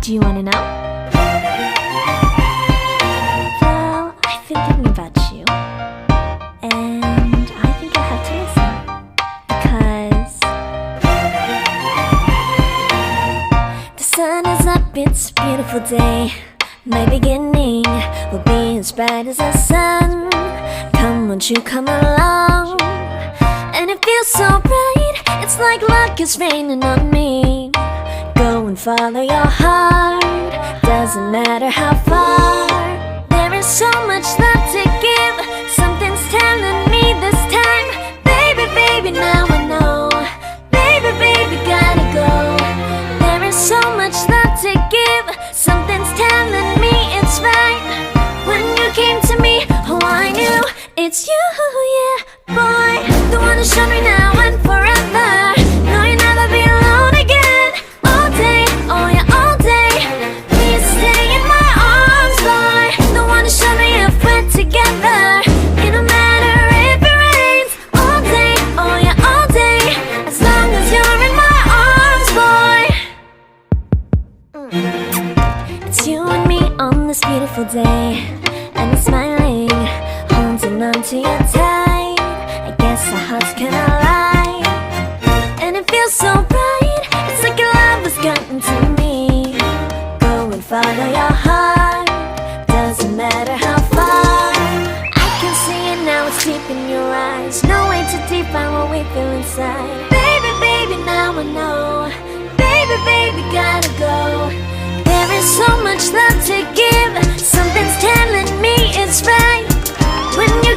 Do you want to know? Well, I've been thinking about you, and I think you'll have to listen, because the sun is up, it's a beautiful day. My beginning will be as bright as the sun. Come, won't you come along? And it feels so bright, it's like luck is raining on me. Go and follow your heart, doesn't matter how far. There is so much love to give, something's telling me this time. Baby, baby, now I know. Baby, baby, gotta go. There is so much love to give, something's telling me it's right. When you came to me, oh I knew it's you, yeah, boy. The one who showed me now and forever. No, you'll never be alone again. All day, oh yeah, all day. Please stay in my arms, boy. The one who showed me if we're together. It don't matter if it rains. All day, oh yeah, all day. As long as you're in my arms, boy. It's you and me on this beautiful day, and I'm smiling, holding on to you tight. I guess our hearts cannot lie, and it feels so bright. It's like your love has gotten to me. Go and follow your heart, doesn't matter how far. I can see it now, it's deep in your eyes. No way to define what we feel inside. Baby, baby, now I know. Baby, baby, gotta go. There is so much love to give, something's telling me it's right. When you